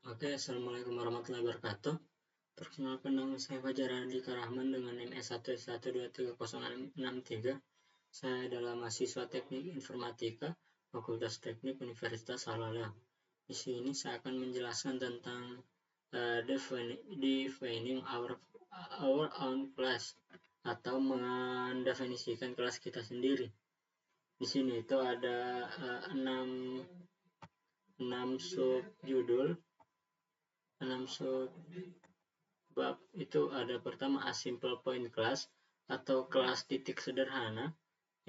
Oke, Assalamualaikum warahmatullahi wabarakatuh. Perkenalkan, nama saya Fajar Andika Rahman dengan NIM S1S1230663. Saya adalah mahasiswa Teknik Informatika Fakultas Teknik Universitas Salalah. Di sini saya akan menjelaskan tentang defining our own class, atau mendefinisikan kelas kita sendiri. Di sini itu ada 6 subjudul. 6 subbab itu ada pertama a simple point class atau kelas titik sederhana.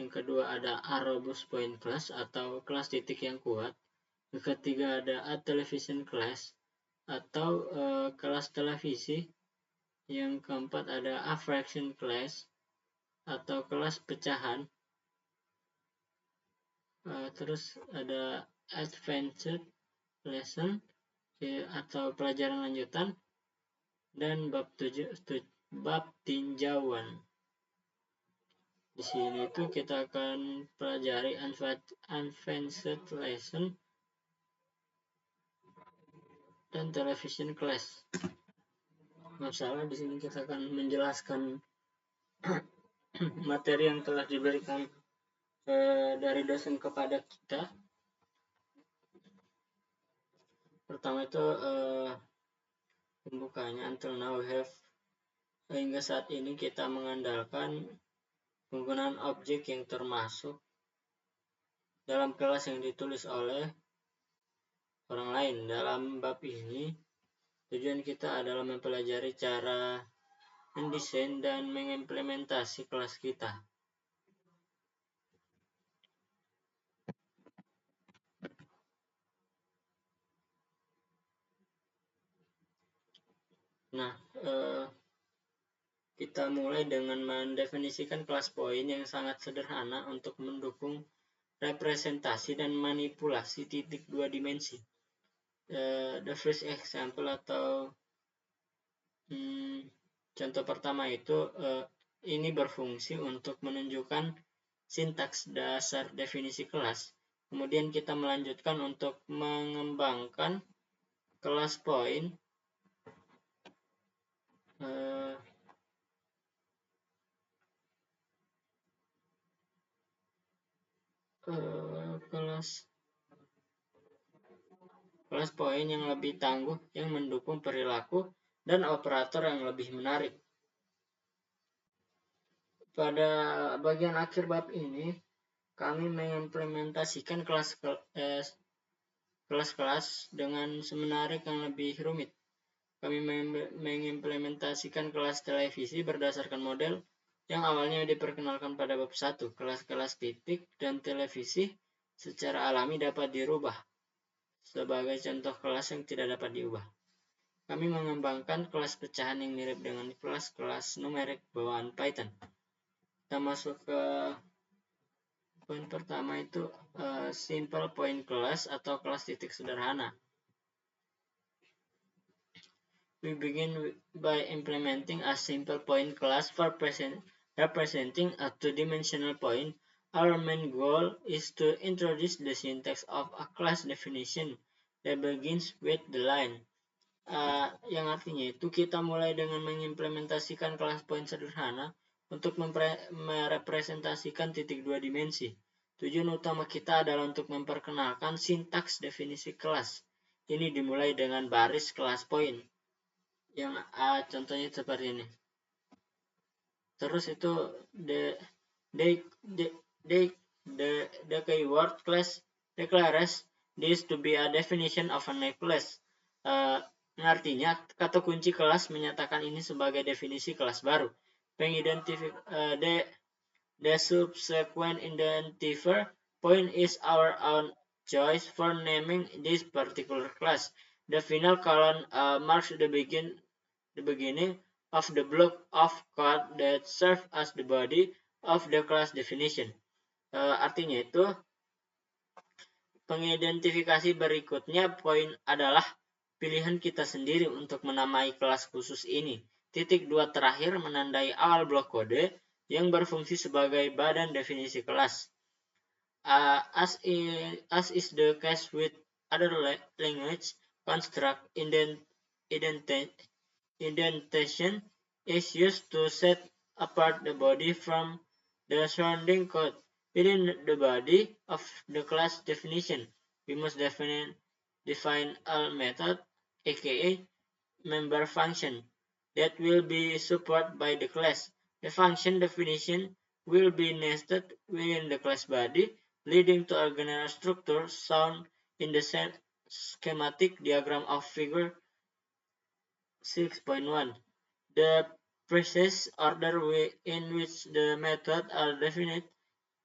Yang kedua ada a robust point class atau kelas titik yang kuat. Yang ketiga ada a television class atau kelas televisi. Yang keempat ada a fraction class atau kelas pecahan. Terus ada advanced lesson atau pelajaran lanjutan, dan bab tinjauan. Di sini tuh kita akan pelajari advanced lesson dan television class. Masalah di sini kita akan menjelaskan materi yang telah diberikan dari dosen kepada kita. Pertama itu pembukanya. Until now we have, hingga saat ini kita mengandalkan penggunaan objek yang termasuk dalam kelas yang ditulis oleh orang lain. Dalam bab ini, tujuan kita adalah mempelajari cara mendesain dan mengimplementasi kelas kita. Nah, kita mulai dengan mendefinisikan kelas point yang sangat sederhana untuk mendukung representasi dan manipulasi titik dua dimensi. The first example atau contoh pertama itu ini berfungsi untuk menunjukkan sintaks dasar definisi kelas. Kemudian kita melanjutkan untuk mengembangkan kelas point kelas poin yang lebih tangguh yang mendukung perilaku dan operator yang lebih menarik. Pada bagian akhir bab ini, kami mengimplementasikan kelas-kelas dengan semenarik yang lebih rumit. Kami mengimplementasikan kelas televisi berdasarkan model yang awalnya diperkenalkan pada bab 1. Kelas-kelas titik dan televisi secara alami dapat dirubah sebagai contoh kelas yang tidak dapat diubah. Kami mengembangkan kelas pecahan yang mirip dengan kelas-kelas numerik bawaan Python. Kita masuk ke poin pertama, itu simple point class atau kelas titik sederhana. We begin by implementing a simple point class for representing a two-dimensional point. Our main goal is to introduce the syntax of a class definition that begins with the line. Yang artinya itu kita mulai dengan mengimplementasikan kelas point sederhana untuk merepresentasikan titik dua dimensi. Tujuan utama kita adalah untuk memperkenalkan sintaks definisi kelas. Ini dimulai dengan baris kelas point. Yang contohnya seperti ini. Terus itu the keyword class declares this to be a definition of a new class. Artinya kata kunci kelas menyatakan ini sebagai definisi kelas baru. The subsequent identifier point is our own choice for naming this particular class. The final colon marks the beginning of the block of code that serve as the body of the class definition. Artinya itu, pengidentifikasi berikutnya poin adalah pilihan kita sendiri untuk menamai kelas khusus ini. Titik dua terakhir menandai awal blok kode yang berfungsi sebagai badan definisi kelas. As is the case with other language, construct indentation is used to set apart the body from the surrounding code. Within the body of the class definition, we must define all method, aka member function, that will be supported by the class. The function definition will be nested within the class body, leading to a general structure shown in the schematic diagram of figure 6.1. The precise order in which the methods are defined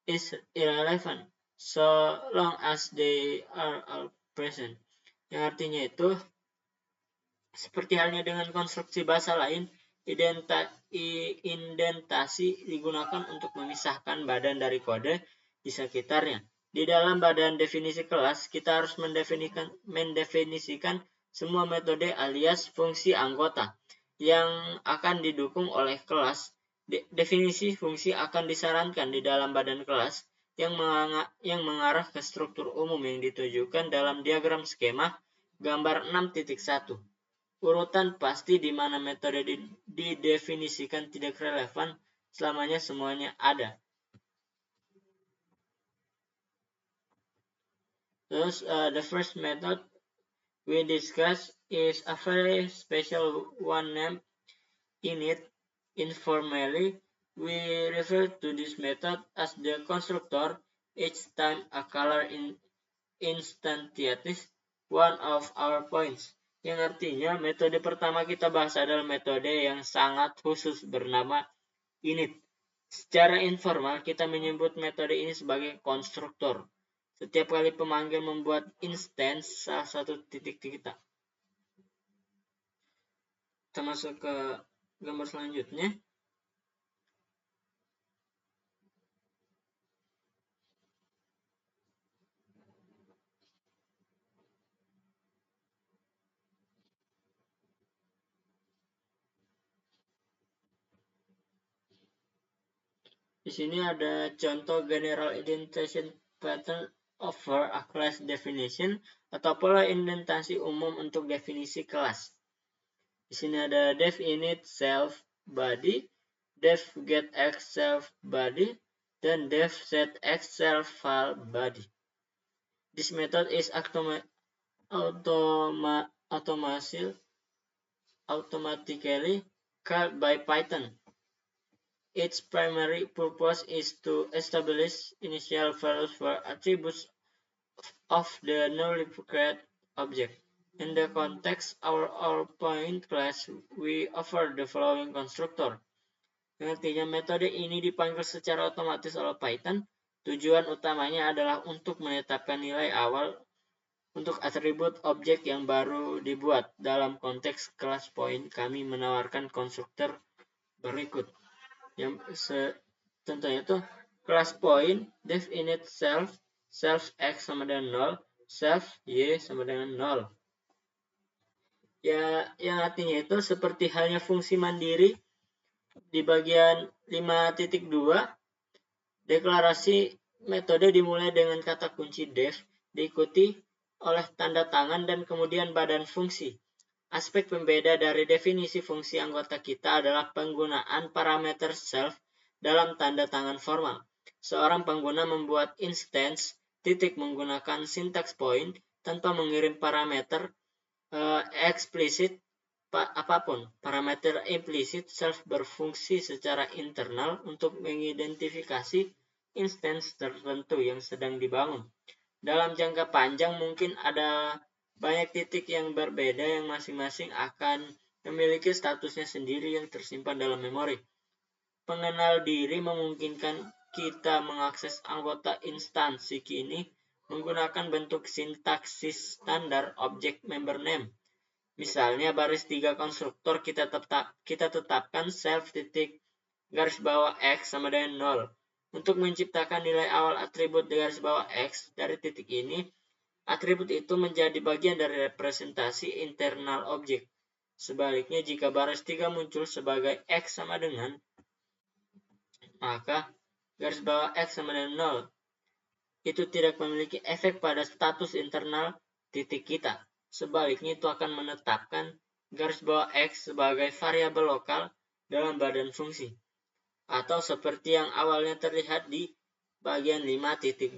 is irrelevant, so long as they are all present. Yang artinya itu, seperti halnya dengan konstruksi bahasa lain, indentasi digunakan untuk memisahkan badan dari kode di sekitarnya. Di dalam badan definisi kelas, kita harus mendefinisikan semua metode alias fungsi anggota yang akan didukung oleh kelas. Definisi fungsi akan disarankan di dalam badan kelas yang mengarah ke struktur umum yang ditujukan dalam diagram skema gambar 6.1. Urutan pasti di mana metode didefinisikan tidak relevan selamanya semuanya ada. Thus, the first method we discuss is a very special one named init. Informally, we refer to this method as the constructor each time a color instantiates one of our points. Yang artinya metode pertama kita bahas adalah metode yang sangat khusus bernama init. Secara informal kita menyebut metode ini sebagai konstruktor. Setiap kali pemanggil membuat instance salah satu titik kita. Kita masuk ke gambar selanjutnya. Di sini ada contoh general indentation pattern over a class definition atau pola indentasi umum untuk definisi kelas. Di sini ada def init self body, def get x self body, dan def set x self file body. This method is automatically called by Python. Its primary purpose is to establish initial values for attributes of the newly created object. In the context of our point class, we offer the following constructor. Artinya metode ini dipanggil secara otomatis oleh Python. Tujuan utamanya adalah untuk menetapkan nilai awal untuk atribut objek yang baru dibuat. Dalam konteks kelas point, kami menawarkan konstruktor berikut. Yang contohnya itu kelas point def init self x sama dengan 0, self y sama dengan 0. Ya, yang artinya itu seperti halnya fungsi mandiri di bagian 5.2, deklarasi metode dimulai dengan kata kunci def, diikuti oleh tanda tangan dan kemudian badan fungsi. Aspek pembeda dari definisi fungsi anggota kita adalah penggunaan parameter self dalam tanda tangan formal. Seorang pengguna membuat instance titik menggunakan syntax point tanpa mengirim parameter eksplisit apapun. Parameter implisit self berfungsi secara internal untuk mengidentifikasi instance tertentu yang sedang dibangun. Dalam jangka panjang mungkin ada banyak titik yang berbeda yang masing-masing akan memiliki statusnya sendiri yang tersimpan dalam memori. Pengenal diri memungkinkan kita mengakses anggota instansi kini menggunakan bentuk sintaksis standar object member name. Misalnya baris 3 konstruktor kita tetapkan self titik garis bawah x sama dengan 0. Untuk menciptakan nilai awal atribut garis bawah x dari titik ini, atribut itu menjadi bagian dari representasi internal objek. Sebaliknya, jika baris 3 muncul sebagai x sama dengan, maka garis bawah x sama dengan 0 itu tidak memiliki efek pada status internal titik kita. Sebaliknya itu akan menetapkan garis bawah X sebagai variabel lokal dalam badan fungsi, atau seperti yang awalnya terlihat di bagian 5.2.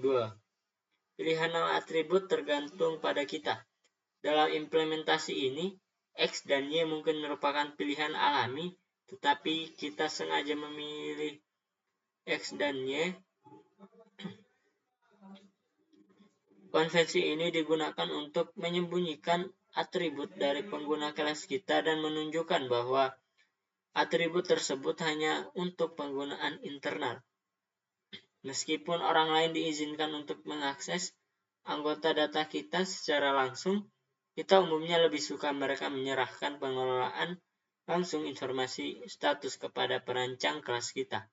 Pilihan nama atribut tergantung pada kita. Dalam implementasi ini, X dan Y mungkin merupakan pilihan alami, tetapi kita sengaja memilih X dan Y. Konvensi ini digunakan untuk menyembunyikan atribut dari pengguna kelas kita dan menunjukkan bahwa atribut tersebut hanya untuk penggunaan internal. Meskipun orang lain diizinkan untuk mengakses anggota data kita secara langsung, kita umumnya lebih suka mereka menyerahkan pengelolaan langsung informasi status kepada perancang kelas kita.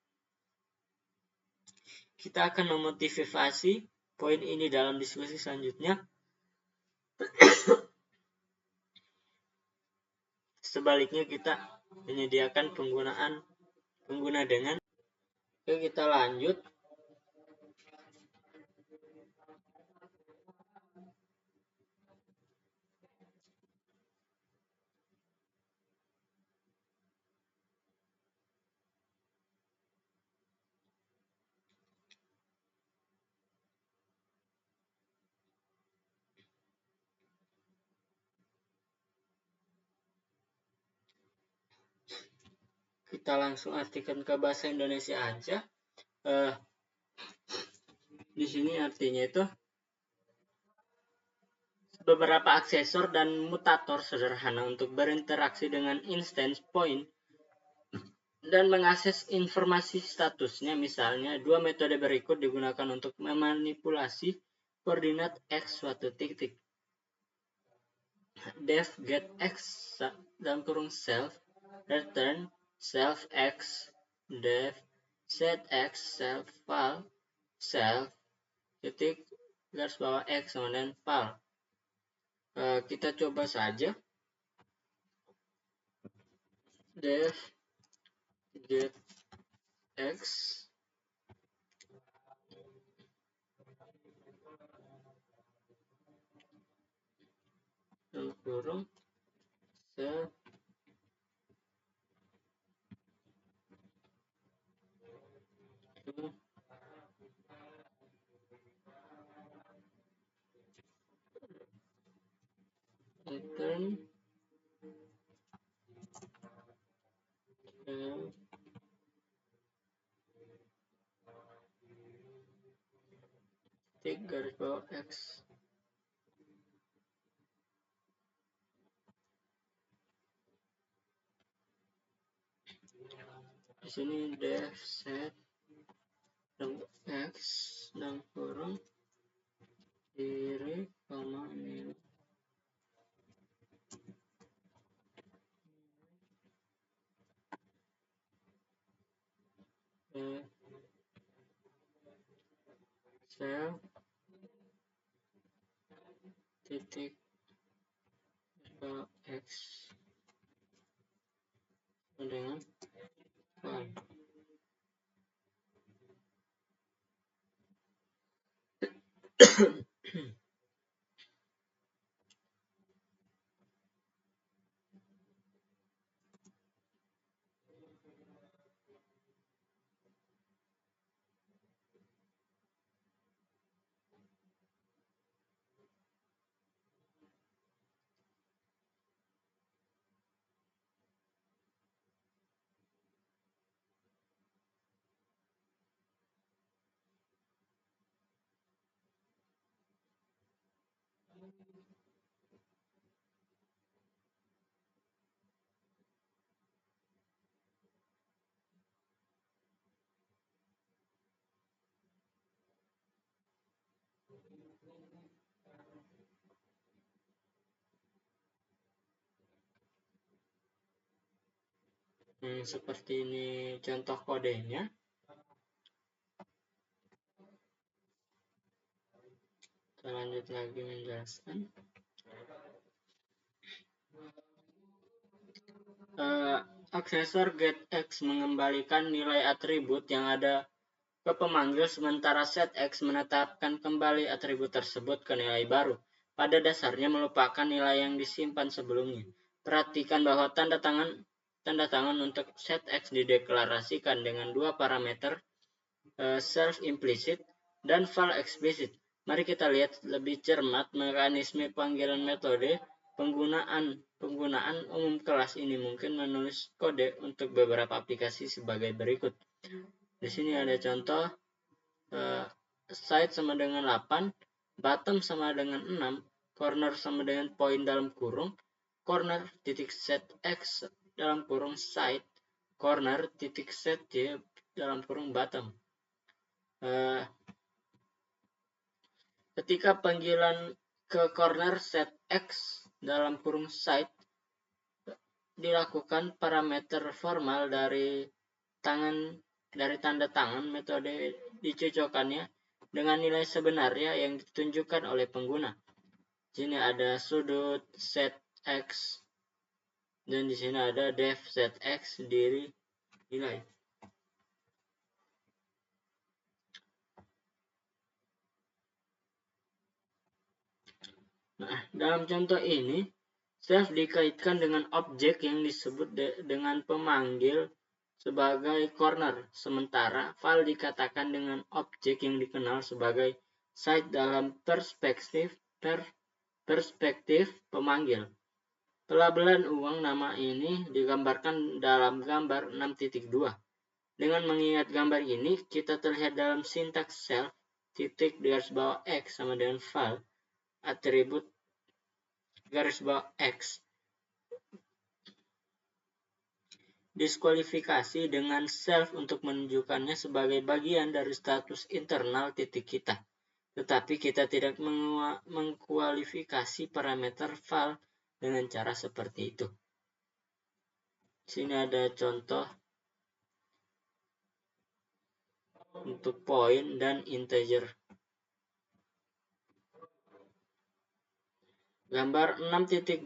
Kita akan memotivasi poin ini dalam diskusi selanjutnya. Sebaliknya kita menyediakan pengguna dengan. Oke, kita lanjut. Kita langsung artikan ke bahasa Indonesia aja. Di sini artinya itu beberapa aksesor dan mutator sederhana untuk berinteraksi dengan instance point dan mengakses informasi statusnya. Misalnya, dua metode berikut digunakan untuk memanipulasi koordinat X suatu titik. Def get X dalam kurung self, return self X, def set X self file, self titik garis bawah X kemudian file. Kita coba saja. Def get X dalam kurung self return titik garis bawah X. Di sini def set X dalam kurung kiri koma minus sel titik X dengan file. Seperti ini contoh kodenya. Kita lanjut lagi menjelaskan. Aksesor getX mengembalikan nilai atribut yang ada ke pemanggil, sementara setX menetapkan kembali atribut tersebut ke nilai baru. pada dasarnya melupakan nilai yang disimpan sebelumnya. Perhatikan bahwa tanda tangan untuk set X dideklarasikan dengan dua parameter, self implicit dan val explicit. Mari kita lihat lebih cermat mekanisme panggilan metode. Penggunaan umum kelas ini mungkin menulis kode untuk beberapa aplikasi sebagai berikut. Di sini ada contoh, side sama dengan 8, bottom sama dengan 6, corner sama dengan point dalam kurung, corner titik set X dalam kurung side, corner titik set Y dalam kurung bottom. Ketika panggilan ke corner set X dalam kurung side dilakukan, parameter formal dari tanda tangan metode dicocokkannya dengan nilai sebenarnya yang ditunjukkan oleh pengguna. Di sini ada sudut set X dan di sini ada depth set X diri nilai. Nah, dalam contoh ini, self dikaitkan dengan objek yang disebut dengan pemanggil sebagai corner, sementara val dikatakan dengan objek yang dikenal sebagai side dalam perspektif pemanggil. Pelabelan uang nama ini digambarkan dalam gambar 6.2. Dengan mengingat gambar ini, kita terlihat dalam sintaks self titik garis bawah X sama dengan val atribut garis bawah X diskualifikasi dengan self untuk menunjukkannya sebagai bagian dari status internal titik kita. Tetapi kita tidak mengkualifikasi parameter val dengan cara seperti itu. Sini ada contoh untuk point dan integer. Gambar 6.2,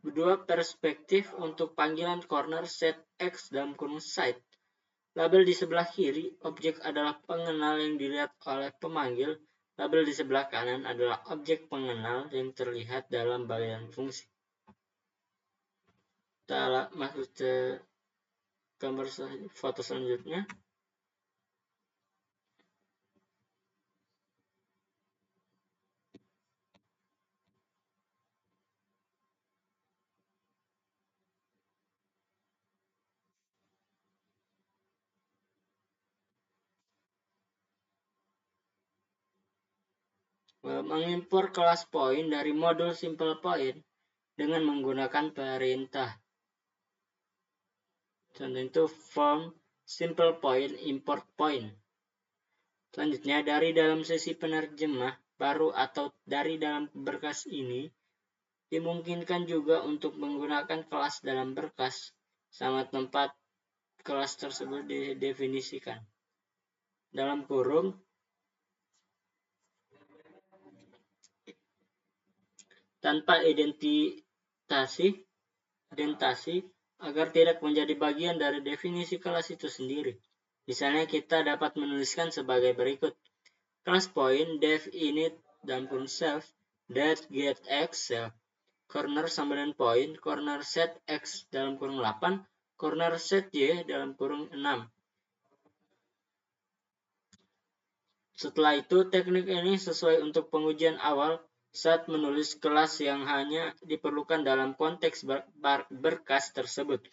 dua perspektif untuk panggilan corner set X dalam kurung side. Label di sebelah kiri, objek adalah pengenal yang dilihat oleh pemanggil. Label di sebelah kanan adalah objek pengenal yang terlihat dalam bagian fungsi. Kita masuk ke gambar foto selanjutnya. Mengimpor kelas point dari modul simple point dengan menggunakan perintah. Contoh itu from simple point import point. Selanjutnya, dari dalam sesi penerjemah baru atau dari dalam berkas ini, dimungkinkan juga untuk menggunakan kelas dalam berkas sama tempat kelas tersebut didefinisikan. Dalam kurung, tanpa identasi agar tidak menjadi bagian dari definisi kelas itu sendiri. Misalnya kita dapat menuliskan sebagai berikut. Kelas point def init dalam kurung self that get X self corner sama dengan point corner set X dalam kurung 8 corner set Y dalam kurung 6. Setelah itu, teknik ini sesuai untuk pengujian awal saat menulis kelas yang hanya diperlukan dalam konteks berkas tersebut.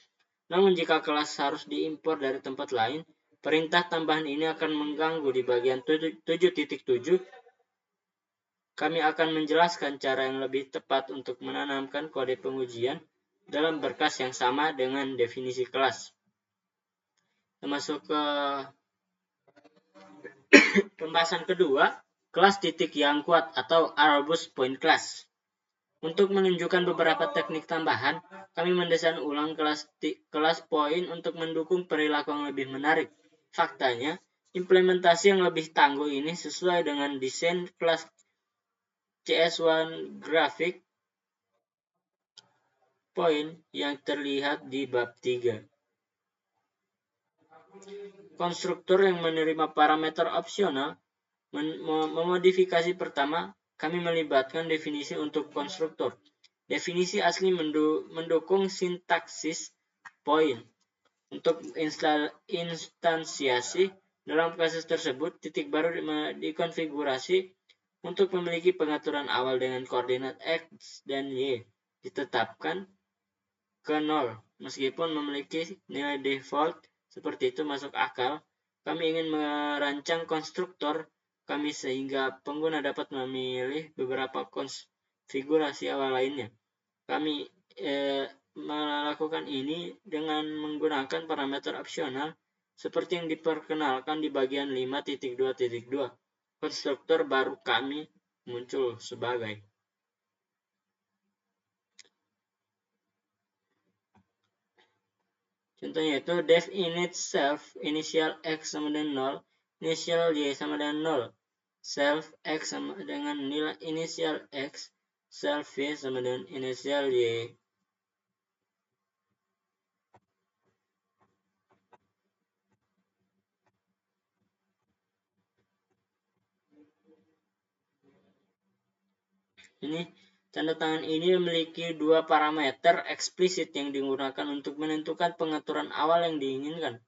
Namun jika kelas harus diimpor dari tempat lain, perintah tambahan ini akan mengganggu. Di bagian 7.7. Kami akan menjelaskan cara yang lebih tepat untuk menanamkan kode pengujian dalam berkas yang sama dengan definisi kelas. Kita masuk ke pembahasan kedua, kelas titik yang kuat atau robust point class. Untuk menunjukkan beberapa teknik tambahan, kami mendesain ulang kelas point untuk mendukung perilaku yang lebih menarik. Faktanya, implementasi yang lebih tangguh ini sesuai dengan desain kelas CS1 graphic point yang terlihat di bab 3. Konstruktor yang menerima parameter opsional Memodifikasi pertama, kami melibatkan definisi untuk konstruktor. Definisi asli mendukung sintaksis point. Untuk instansiasi, dalam kasus tersebut, titik baru dikonfigurasi untuk memiliki pengaturan awal dengan koordinat X dan Y ditetapkan ke 0. Meskipun memiliki nilai default seperti itu masuk akal, kami ingin merancang konstruktor kami sehingga pengguna dapat memilih beberapa konfigurasi awal lainnya. Kami melakukan ini dengan menggunakan parameter opsional seperti yang diperkenalkan di bagian 5.2.2. Konstruktor baru kami muncul sebagai contohnya itu def init self initial x sama dengan 0, initial y sama dengan 0, self x sama dengan nilai initial x, self y sama dengan initial y. Ini tanda tangan ini memiliki dua parameter eksplisit yang digunakan untuk menentukan pengaturan awal yang diinginkan.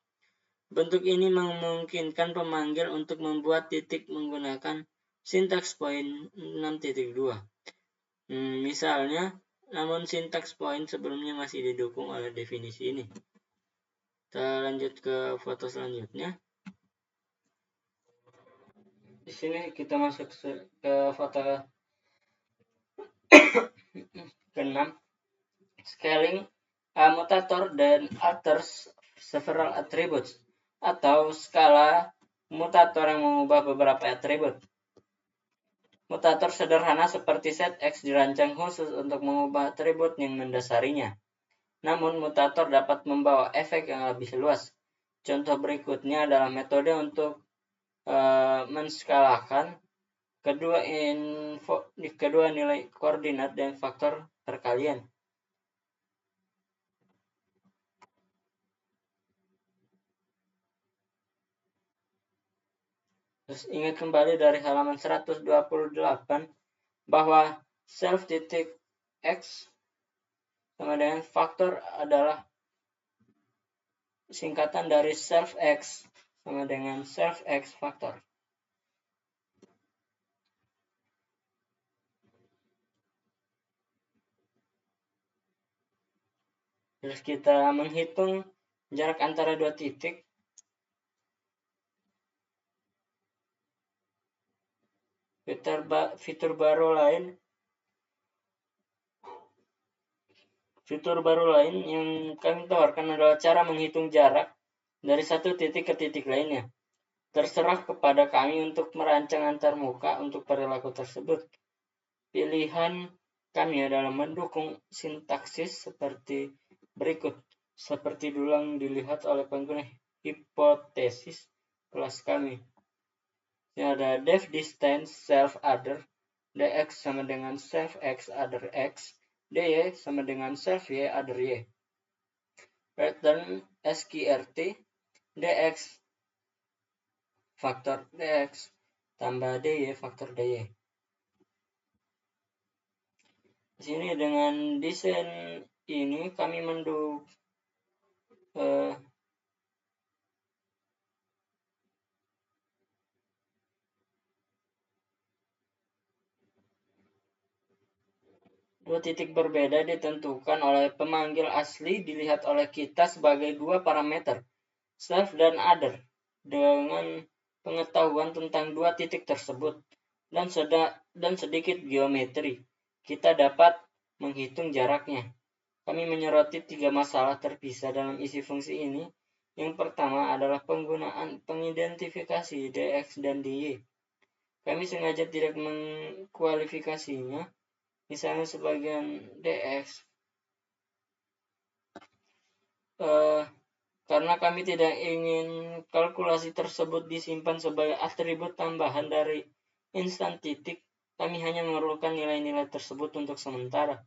Bentuk ini memungkinkan pemanggil untuk membuat titik menggunakan syntax point 6.2. Misalnya, namun syntax point sebelumnya masih didukung oleh definisi ini. Kita lanjut ke foto selanjutnya. Di sini kita masuk ke foto ke-6. Scaling a mutator dan alters several attributes, atau skala mutator yang mengubah beberapa atribut. Mutator sederhana seperti set X dirancang khusus untuk mengubah atribut yang mendasarinya. Namun mutator dapat membawa efek yang lebih luas. Contoh berikutnya adalah metode untuk menskalakan kedua nilai koordinat dan faktor perkalian. Terus ingat kembali dari halaman 128 bahwa self titik X sama dengan faktor adalah singkatan dari self X sama dengan self X faktor. Terus kita menghitung jarak antara dua titik. Fitur baru lain yang kami tawarkan adalah cara menghitung jarak dari satu titik ke titik lainnya. Terserah kepada kami untuk merancang antarmuka untuk perilaku tersebut. Pilihan kami adalah mendukung sintaksis seperti berikut, seperti dulu yang dilihat oleh pengguna hipotesis kelas kami. Ini ada def distance self other, dx sama dengan self x other x, dy sama dengan self y other y. Return sqrt dx faktor dx tambah dy faktor dy. Di sini dengan desain ini kami mendukung dua titik berbeda ditentukan oleh pemanggil asli dilihat oleh kita sebagai dua parameter, self dan other. Dengan pengetahuan tentang dua titik tersebut dan sedikit geometri, kita dapat menghitung jaraknya. Kami menyoroti 3 masalah terpisah dalam isi fungsi ini. Yang pertama adalah penggunaan pengidentifikasi dx dan dy. Kami sengaja tidak mengkualifikasinya. Misalnya sebagian dx karena kami tidak ingin kalkulasi tersebut disimpan sebagai atribut tambahan dari instan titik, kami hanya memerlukan nilai-nilai tersebut untuk sementara.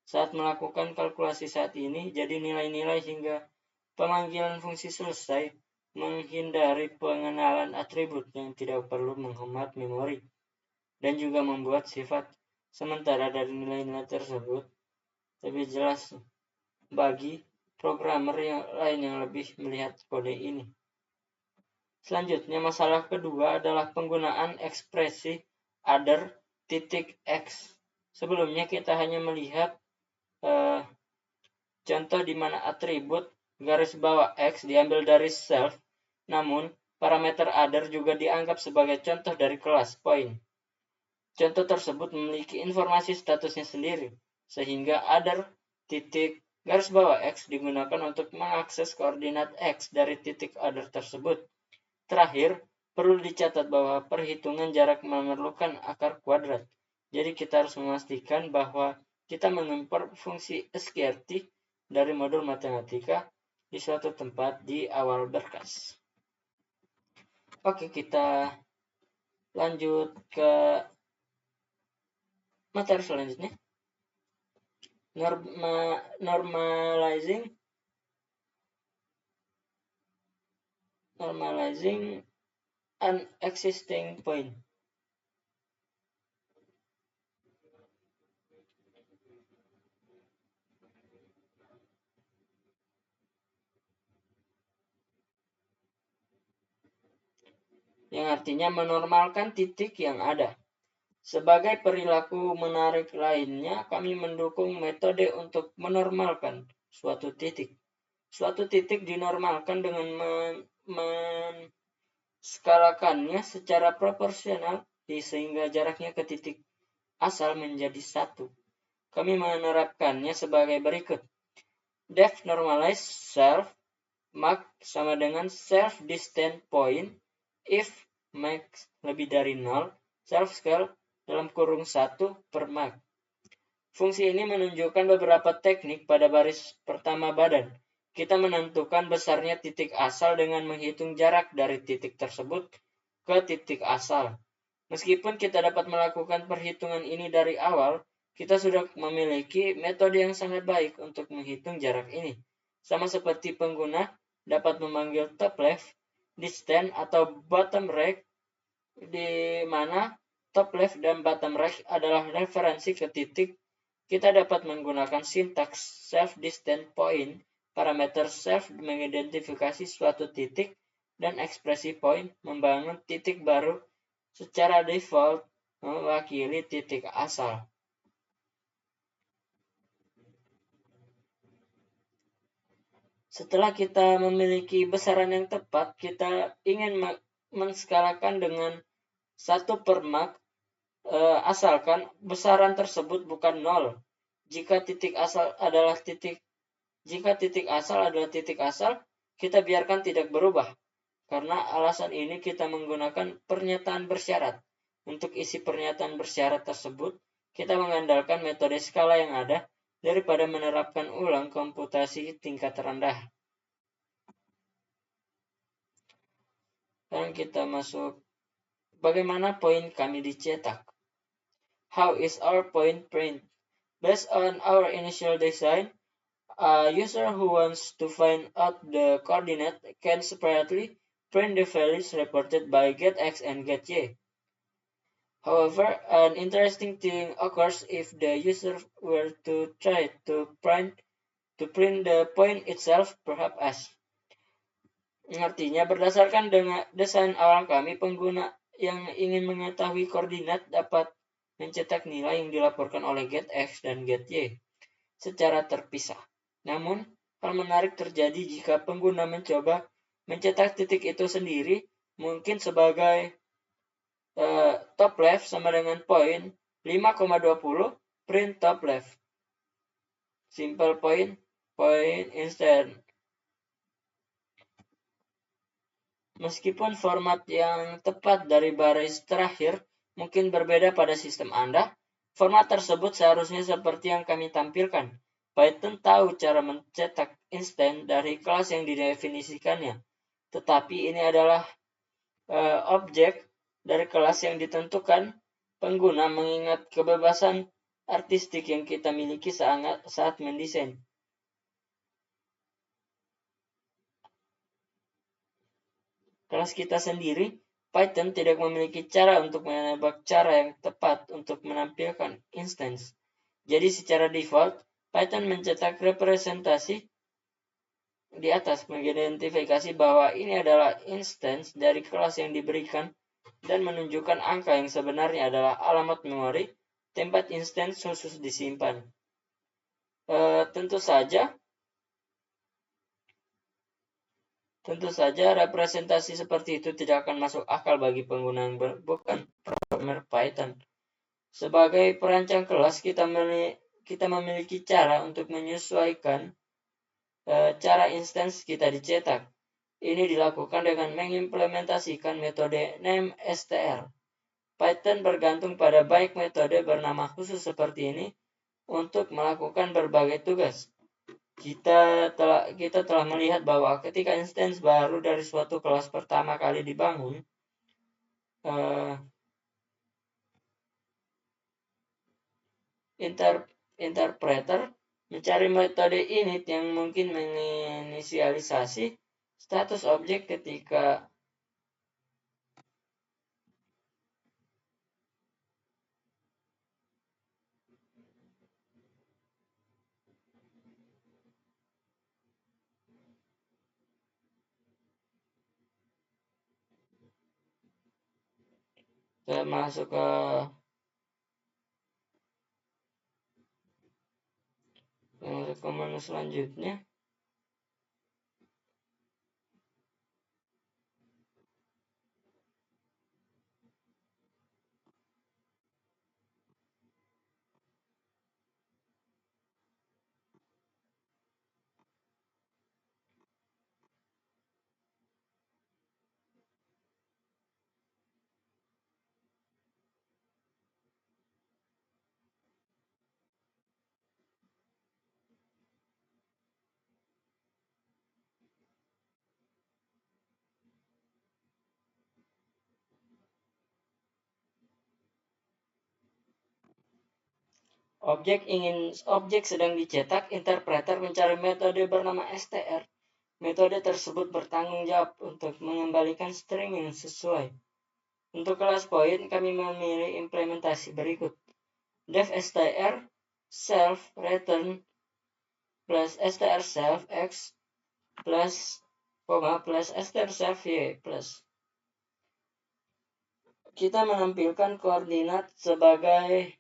Saat melakukan kalkulasi saat ini, jadi nilai-nilai hingga pemanggilan fungsi selesai, menghindari pengenalan atribut yang tidak perlu menghemat memori, dan juga membuat sifat sementara dari nilai-nilai tersebut lebih jelas bagi programmer lain yang lebih melihat kode ini. Selanjutnya, masalah kedua adalah penggunaan ekspresi other.x. Sebelumnya kita hanya melihat contoh di mana atribut garis bawah x diambil dari self, namun parameter other juga dianggap sebagai contoh dari kelas point. Contoh tersebut memiliki informasi statusnya sendiri, sehingga other titik garis bawah x digunakan untuk mengakses koordinat x dari titik other tersebut. Terakhir, perlu dicatat bahwa perhitungan jarak memerlukan akar kuadrat. Jadi kita harus memastikan bahwa kita mengimport fungsi sqrt dari modul matematika di suatu tempat di awal berkas. Oke, kita lanjut ke materi selanjutnya. Normalizing an existing point. Yang artinya menormalkan titik yang ada. Sebagai perilaku menarik lainnya, kami mendukung metode untuk menormalkan suatu titik. Suatu titik dinormalkan dengan menskalakannya secara proporsional sehingga jaraknya ke titik asal menjadi 1. Kami menerapkannya sebagai berikut. Def normalize self mark sama dengan self distant point if max lebih dari 0, self scale dalam kurung 1 per mark. Fungsi ini menunjukkan beberapa teknik pada baris pertama badan. Kita menentukan besarnya titik asal dengan menghitung jarak dari titik tersebut ke titik asal. Meskipun kita dapat melakukan perhitungan ini dari awal, kita sudah memiliki metode yang sangat baik untuk menghitung jarak ini. Sama seperti pengguna dapat memanggil top left, distance, atau bottom right, di mana top left dan bottom right adalah referensi ke titik. Kita dapat menggunakan sintaks self distant point, parameter self mengidentifikasi suatu titik, dan ekspresi point membangun titik baru secara default mewakili titik asal. Setelah kita memiliki besaran yang tepat, kita ingin menskalakan dengan 1 per mark, asalkan besaran tersebut bukan 0. Jika titik asal adalah titik asal, kita biarkan tidak berubah. Karena alasan ini kita menggunakan pernyataan bersyarat. Untuk isi pernyataan bersyarat tersebut, kita mengandalkan metode skala yang ada daripada menerapkan ulang komputasi tingkat rendah. Sekarang kita masuk bagaimana poin kami dicetak. How is our point print? Based on our initial design, a user who wants to find out the coordinate can separately print the values reported by getX and getY. However, an interesting thing occurs if the user were to try to print the point itself, perhaps as. Artinya, berdasarkan dengan desain awal kami, pengguna yang ingin mengetahui koordinat dapat mencetak nilai yang dilaporkan oleh getX dan getY secara terpisah. Namun, hal menarik terjadi jika pengguna mencoba mencetak titik itu sendiri, mungkin sebagai top left sama dengan point 5,20 print top left. Simple point instant. Meskipun format yang tepat dari baris terakhir mungkin berbeda pada sistem Anda, format tersebut seharusnya seperti yang kami tampilkan. Python tahu cara mencetak instant dari kelas yang didefinisikannya, tetapi ini adalah objek dari kelas yang ditentukan pengguna mengingat kebebasan artistik yang kita miliki saat mendesain. kelas kita sendiri, Python tidak memiliki cara untuk menebak cara yang tepat untuk menampilkan instance. Jadi secara default, Python mencetak representasi di atas mengidentifikasi bahwa ini adalah instance dari kelas yang diberikan dan menunjukkan angka yang sebenarnya adalah alamat memori tempat instance khusus disimpan. Tentu saja representasi seperti itu tidak akan masuk akal bagi pengguna yang bukan programmer Python. Sebagai perancang kelas, kita memiliki cara untuk menyesuaikan cara instance kita dicetak. Ini dilakukan dengan mengimplementasikan metode nameStr. Python bergantung pada baik metode bernama khusus seperti ini untuk melakukan berbagai tugas. Kita telah melihat bahwa ketika instance baru dari suatu kelas pertama kali dibangun, interpreter mencari metode init yang mungkin menginisialisasi status objek ketika saya masuk ke menu selanjutnya. Objek sedang dicetak, interpreter mencari metode bernama str. Metode tersebut bertanggung jawab untuk mengembalikan string yang sesuai. Untuk kelas point, kami memilih implementasi berikut. Def str self return plus str self x plus str self y plus. Kita menampilkan koordinat sebagai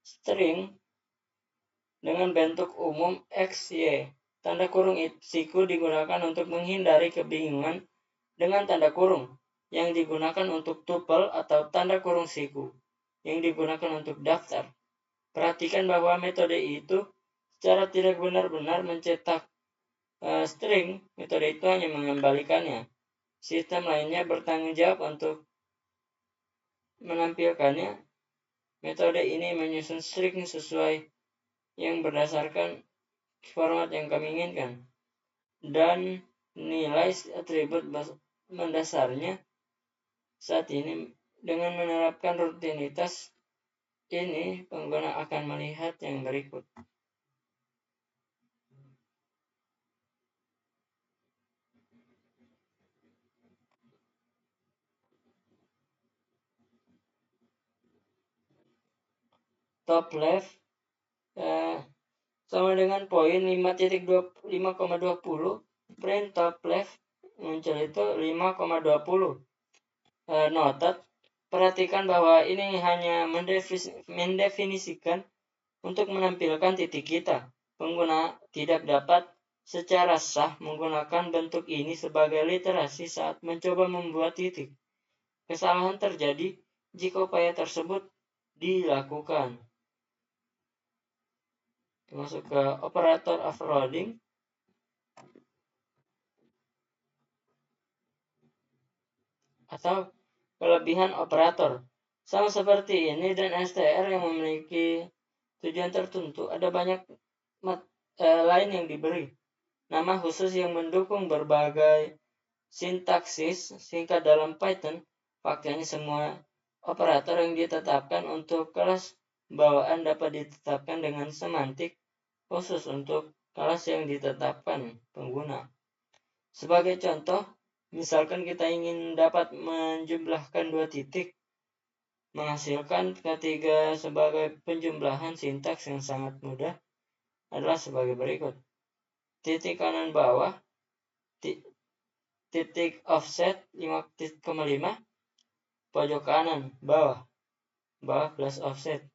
string dengan bentuk umum x, y. Tanda kurung siku digunakan untuk menghindari kebingungan dengan tanda kurung yang digunakan untuk tuple atau tanda kurung siku yang digunakan untuk daftar. Perhatikan bahwa metode itu secara tidak benar-benar mencetak string, metode itu hanya mengembalikannya. Sistem lainnya bertanggung jawab untuk menampilkannya. Metode ini menyusun string sesuai yang berdasarkan format yang kami inginkan dan nilai atribut mendasarnya. Saat ini dengan menerapkan rutinitas ini, pengguna akan melihat yang berikut. Top left sama dengan poin 5,20, print top left muncul itu 5,20. Noted, perhatikan bahwa ini hanya mendefinisikan untuk menampilkan titik kita. Pengguna tidak dapat secara sah menggunakan bentuk ini sebagai literasi saat mencoba membuat titik. Kesalahan terjadi jika upaya tersebut dilakukan. Masuk ke operator overloading. Atau kelebihan operator. Sama seperti ini dan str yang memiliki tujuan tertentu, ada banyak lain yang diberi. Nama khusus yang mendukung berbagai sintaksis singkat dalam Python. Faktanya semua operator yang ditetapkan untuk kelas bawaan dapat ditetapkan dengan semantik khusus untuk kelas yang ditetapkan pengguna. Sebagai contoh, Misalkan kita ingin dapat menjumlahkan dua titik, menghasilkan ketiga sebagai penjumlahan sintaks yang sangat mudah adalah sebagai berikut. Titik kanan bawah, titik offset 5,5, pojok kanan bawah plus offset.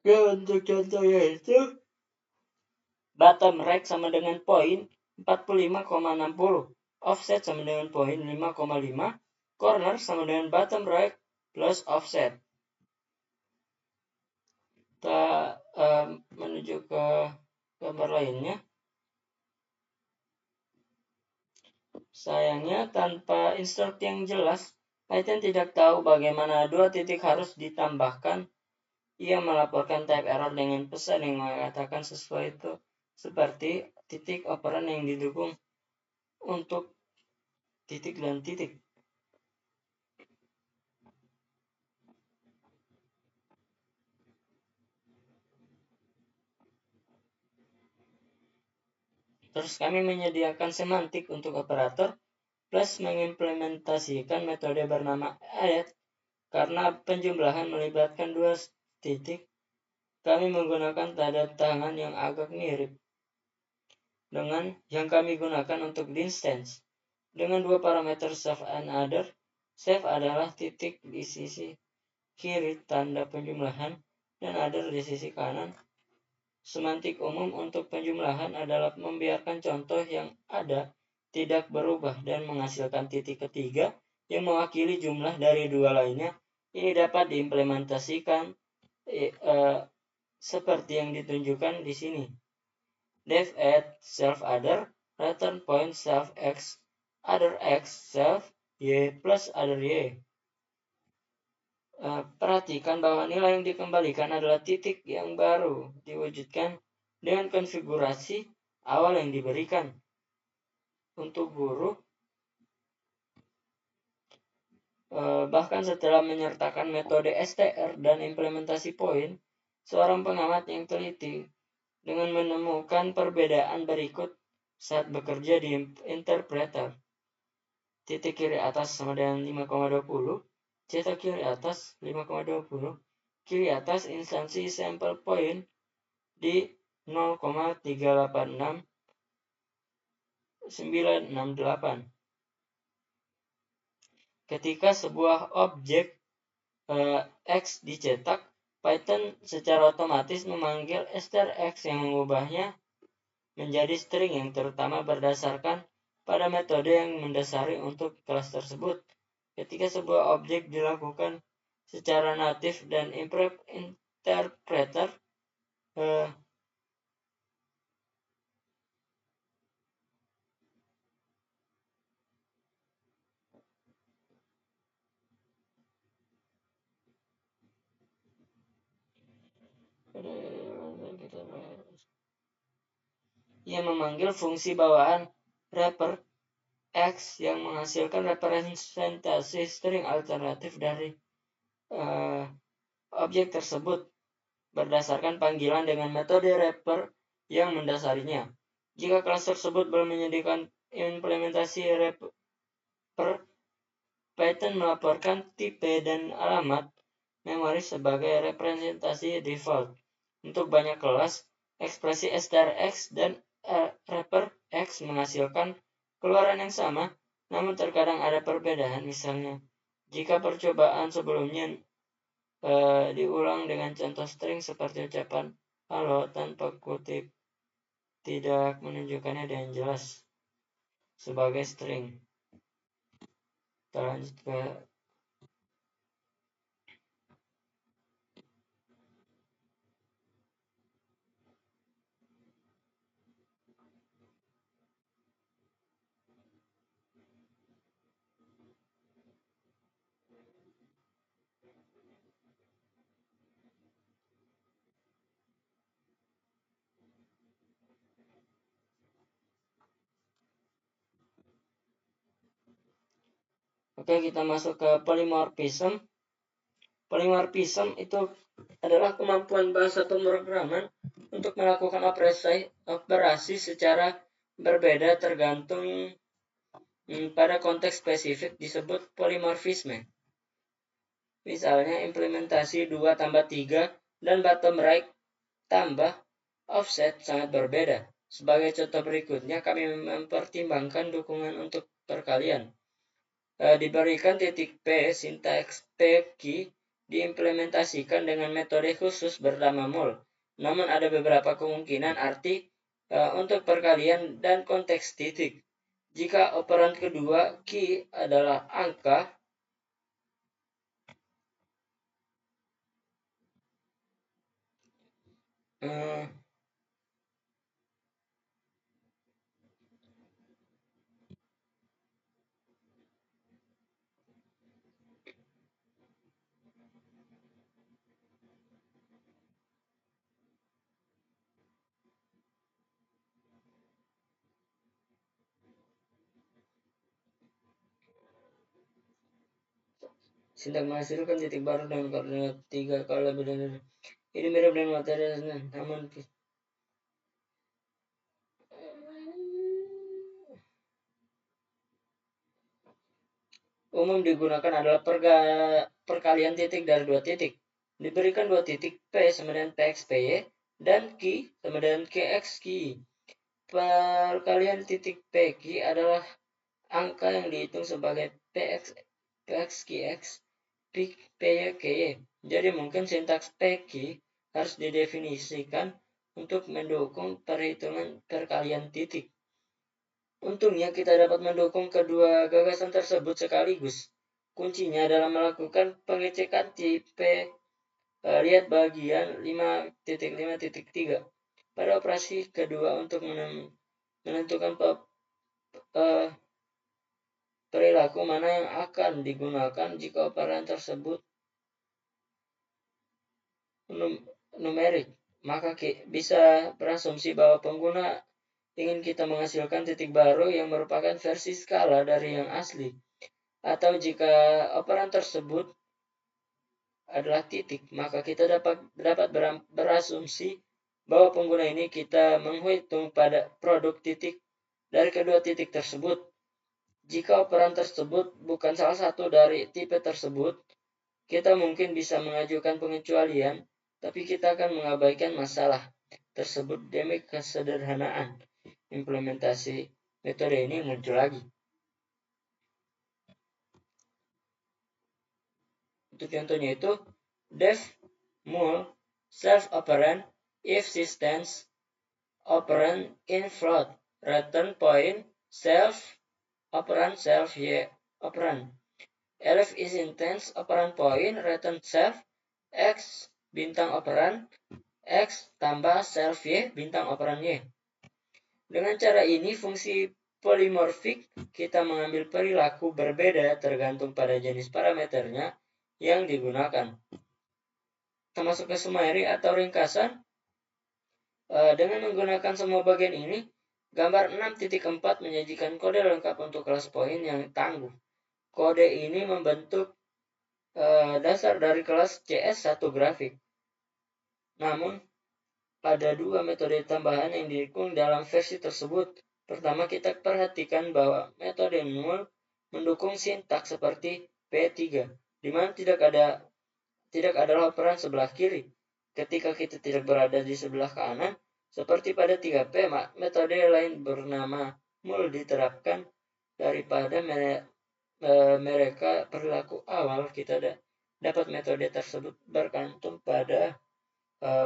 Ya, untuk contohnya itu bottom right sama dengan poin 45,60, offset sama dengan poin 5,5, corner sama dengan bottom right plus offset. Kita menuju ke gambar lainnya. Sayangnya tanpa instruksi yang jelas, Python tidak tahu bagaimana dua titik harus ditambahkan. Ia melaporkan type error dengan pesan yang mengatakan sesuai itu seperti titik operan yang didukung untuk titik dan titik. Terus kami menyediakan semantik untuk operator plus mengimplementasikan metode bernama add. Karena penjumlahan melibatkan dua titik, kami menggunakan tanda tangan yang agak mirip dengan yang kami gunakan untuk instance. Dengan dua parameter save and other. Save adalah titik di sisi kiri tanda penjumlahan dan other di sisi kanan. Semantik umum untuk penjumlahan adalah membiarkan contoh yang ada tidak berubah dan menghasilkan titik ketiga yang mewakili jumlah dari dua lainnya. Ini dapat diimplementasikan seperti yang ditunjukkan di sini. Def add self other, return point self x, other x self y plus other y. Perhatikan bahwa nilai yang dikembalikan adalah titik yang baru diwujudkan dengan konfigurasi awal yang diberikan. Untuk guru, bahkan setelah menyertakan metode str dan implementasi poin, seorang pengamat yang teliti dengan menemukan perbedaan berikut saat bekerja di interpreter. Titik kiri atas sama dengan 5,20, cetak kiri atas 5,20, kiri atas instansi sampel point di 0,386968. Ketika sebuah objek X dicetak, Python secara otomatis memanggil str X yang mengubahnya menjadi string yang terutama berdasarkan pada metode yang mendasari untuk kelas tersebut. Ketika sebuah objek dilakukan secara natif dan interpreter ia memanggil fungsi bawahan wrapper X yang menghasilkan representasi string alternatif dari objek tersebut berdasarkan panggilan dengan metode wrapper yang mendasarinya. Jika kelas tersebut belum menyediakan implementasi wrapper, Python melaporkan tipe dan alamat memori sebagai representasi default. Untuk banyak kelas, ekspresi strx dan wrapper X menghasilkan keluaran yang sama, namun terkadang ada perbedaan. Misalnya, jika percobaan sebelumnya diulang dengan contoh string seperti ucapan halo tanpa kutip, tidak menunjukkannya dengan jelas sebagai string. Kita lanjut ke Oke, kita masuk ke polymorphism. Polymorphism itu adalah kemampuan bahasa pemrograman untuk melakukan operasi secara berbeda tergantung pada konteks spesifik disebut polymorphisme. Misalnya implementasi 2 tambah 3 dan bottom right tambah offset sangat berbeda. Sebagai contoh berikutnya, kami mempertimbangkan dukungan untuk perkalian. Diberikan titik P, sintaks P key diimplementasikan dengan metode khusus bernama mol. Namun ada beberapa kemungkinan arti untuk perkalian dan konteks titik. Jika operan kedua key adalah angka, sintak menghasilkan titik baru dengan koordinat 3 kalau lebih dari ini mirip dengan materi namun umum digunakan adalah perkalian titik dari 2 titik. Diberikan 2 titik P sama dengan PX PY dan Q sama dengan KX Q. Perkalian titik PQ adalah angka yang dihitung sebagai PX QX PY KY. Jadi mungkin sintaks PQ harus didefinisikan untuk mendukung perhitungan perkalian titik. Untungnya kita dapat mendukung kedua gagasan tersebut sekaligus. Kuncinya adalah melakukan pengecekan tipe lihat bagian 5.5.3 pada operasi kedua untuk menentukan perilaku mana yang akan digunakan jika operan tersebut numerik. Maka bisa berasumsi bahwa pengguna ingin kita menghasilkan titik baru yang merupakan versi skala dari yang asli. Atau jika operan tersebut adalah titik, maka kita dapat berasumsi bahwa pengguna ini kita menghitung pada produk titik dari kedua titik tersebut. Jika operan tersebut bukan salah satu dari tipe tersebut, kita mungkin bisa mengajukan pengecualian, tapi kita akan mengabaikan masalah tersebut demi kesederhanaan. Implementasi metode ini muncul lagi. Untuk contohnya itu def mul self operand if systems operand in float return point self operand self y operand. elif is intense operand point return self x bintang operand x tambah self y bintang operand y. Dengan cara ini fungsi polimorfik kita mengambil perilaku berbeda tergantung pada jenis parameternya yang digunakan. Kita masuk ke summary atau ringkasan. Dengan menggunakan semua bagian ini, gambar 6.4 menyajikan kode lengkap untuk kelas point yang tangguh. Kode ini membentuk dasar dari kelas CS1 grafik. Namun, ada 2 metode tambahan yang didukung dalam versi tersebut. Pertama, kita perhatikan bahwa metode mul mendukung sintaks seperti P3, di mana tidak ada operan sebelah kiri. Ketika kita tidak berada di sebelah kanan, seperti pada 3P, metode lain bernama mul diterapkan daripada mereka perilaku awal. Kita dapat metode tersebut bergantung pada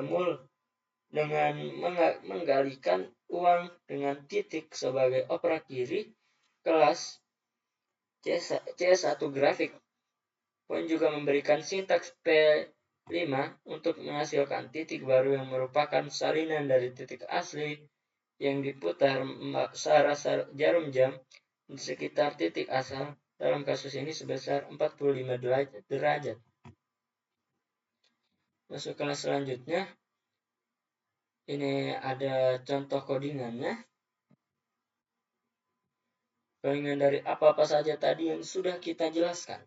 mul dengan menggalikan uang dengan titik sebagai opera kiri kelas CS1 grafik. Point juga memberikan sintaks P5 untuk menghasilkan titik baru yang merupakan salinan dari titik asli yang diputar searah jarum jam di sekitar titik asal, dalam kasus ini sebesar 45 derajat. Masuk kelas selanjutnya. Ini ada contoh codingannya. Gabungan dari apa-apa saja tadi yang sudah kita jelaskan.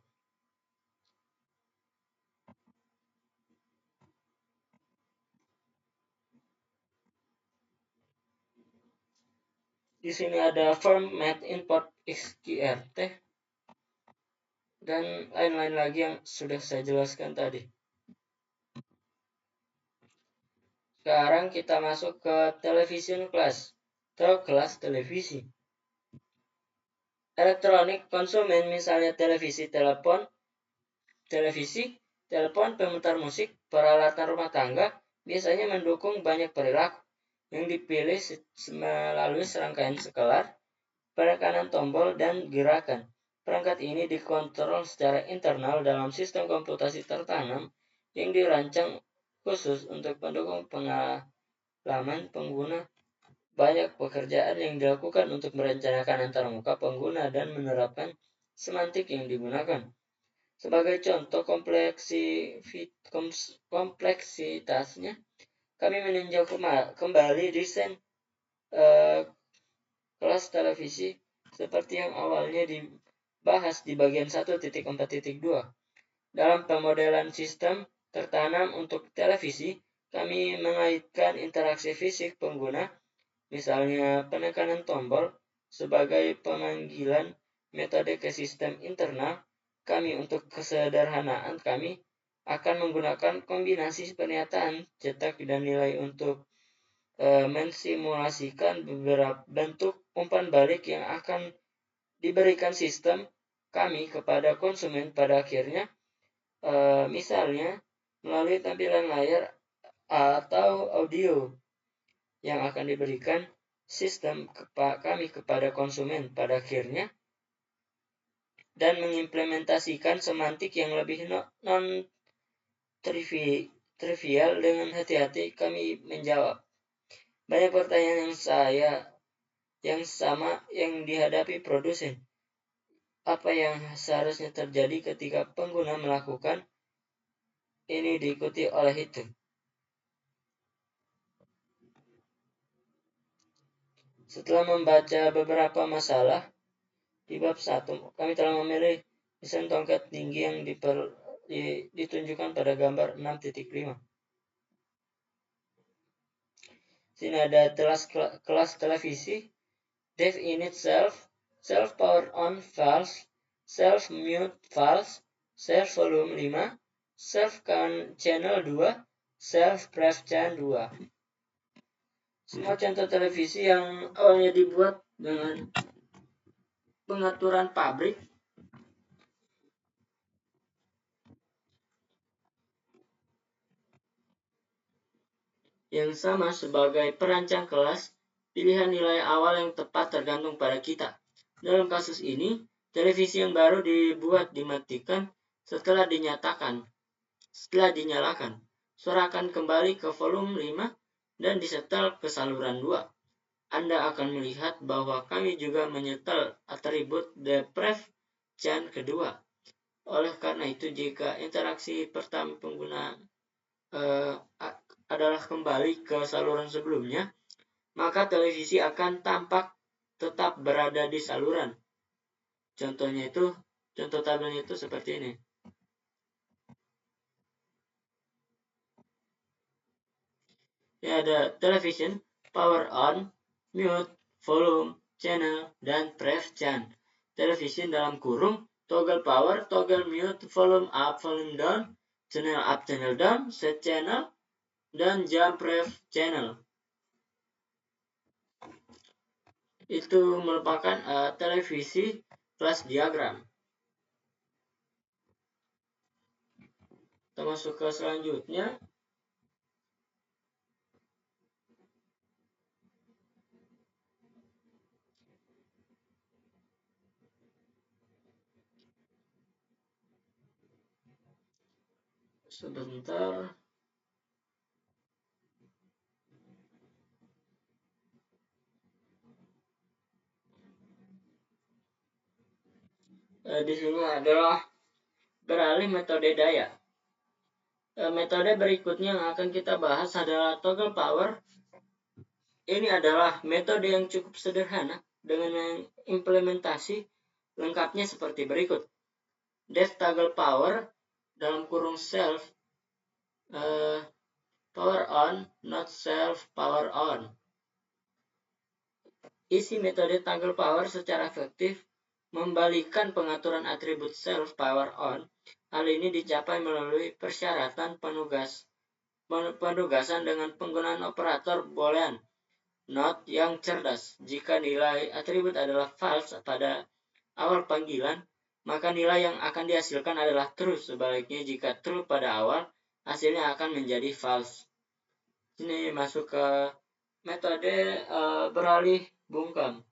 Di sini ada format import xqrt dan lain-lain lagi yang sudah saya jelaskan tadi. Sekarang kita masuk ke television class atau kelas televisi. Elektronik konsumen misalnya televisi, telepon, pemutar musik, peralatan rumah tangga biasanya mendukung banyak perilaku yang dipilih melalui serangkaian scalar, penekanan tombol, dan gerakan. Perangkat ini dikontrol secara internal dalam sistem komputasi tertanam yang dirancang khusus untuk mendukung pengalaman pengguna. Banyak pekerjaan yang dilakukan untuk merencanakan antarmuka pengguna dan menerapkan semantik yang digunakan. Sebagai contoh kompleksitasnya, kami meninjau kembali desain kelas televisi seperti yang awalnya dibahas di bagian 1.4.2. Dalam pemodelan sistem tertanam untuk televisi, kami mengaitkan interaksi fisik pengguna, misalnya penekanan tombol, sebagai pemanggilan metode ke sistem internal. Kami untuk kesederhanaan kami akan menggunakan kombinasi pernyataan cetak dan nilai untuk mensimulasikan beberapa bentuk umpan balik yang akan diberikan sistem kami kepada konsumen pada akhirnya, misalnya melalui tampilan layar atau audio yang akan diberikan sistem kami kepada konsumen pada akhirnya, dan mengimplementasikan semantik yang lebih non-trivial. Dengan hati-hati kami menjawab banyak pertanyaan yang sama yang dihadapi produsen. Apa yang seharusnya terjadi ketika pengguna melakukan ini diikuti oleh itu. Setelah membaca beberapa masalah di bab 1, kami telah memilih desain tongkat tinggi yang ditunjukkan pada gambar 6.5. Sini ada kelas televisi, dev init self power on false, self mute false, self volume 5, self channel 2, self pref channel 2. Semua contoh televisi yang awalnya dibuat dengan pengaturan pabrik yang sama sebagai perancang kelas, pilihan nilai awal yang tepat tergantung pada kita. Dalam kasus ini, televisi yang baru dibuat dimatikan setelah dinyalakan. Suara akan kembali ke volume 5 dan disetel ke saluran 2. Anda akan melihat bahwa kami juga menyetel atribut depref channel kedua. Oleh karena itu, jika interaksi pertama pengguna adalah kembali ke saluran sebelumnya, maka televisi akan tampak tetap berada di saluran. Contoh tabelnya itu seperti ini. Ya, ada television, power on, mute, volume, channel, dan pref channel. Television dalam kurung, toggle power, toggle mute, volume up, volume down, channel up, channel down, set channel, dan jump pref channel. Itu merupakan televisi kelas diagram. Kita masuk ke selanjutnya. Sebentar. Di sini adalah beralih metode daya. Metode berikutnya yang akan kita bahas adalah toggle power. Ini adalah metode yang cukup sederhana dengan implementasi lengkapnya seperti berikut. Def toggle power dalam kurung self power on, not self power on. Isi metode toggle power secara efektif membalikan pengaturan atribut self power on. Hal ini dicapai melalui persyaratan penugasan dengan penggunaan operator boolean not yang cerdas. Jika nilai atribut adalah false pada awal panggilan, maka nilai yang akan dihasilkan adalah true. Sebaliknya, jika true pada awal, hasilnya akan menjadi false. Ini masuk ke metode beralih bungkam.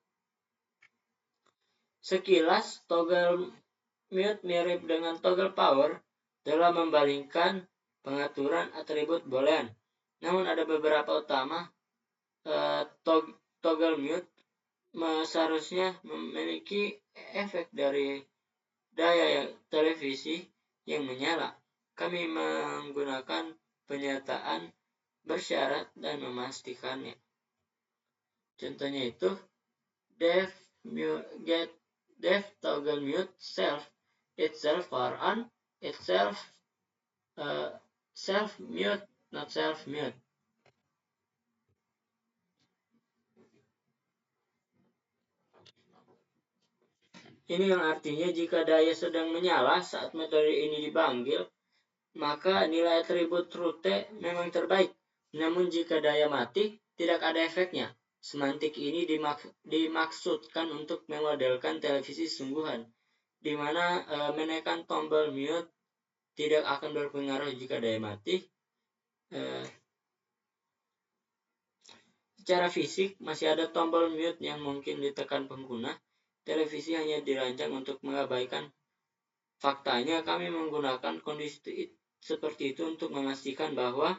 Sekilas, toggle mute mirip dengan toggle power dalam membalikkan pengaturan atribut boolean. Namun ada beberapa utama. Toggle mute seharusnya memiliki efek dari daya televisi yang menyala. Kami menggunakan penyataan bersyarat dan memastikannya. Contohnya itu def toggle mute self itself power on itself self mute not self mute. Ini yang artinya jika daya sedang menyala saat metode ini dipanggil, maka nilai atribut root memang terbaik. Namun jika daya mati, tidak ada efeknya. Semantik ini dimaksudkan untuk memodelkan televisi sungguhan, di mana menekan tombol mute tidak akan berpengaruh jika daya mati. Secara fisik, masih ada tombol mute yang mungkin ditekan pengguna. Televisi hanya dirancang untuk mengabaikan faktanya. Kami menggunakan kondisi seperti itu untuk memastikan bahwa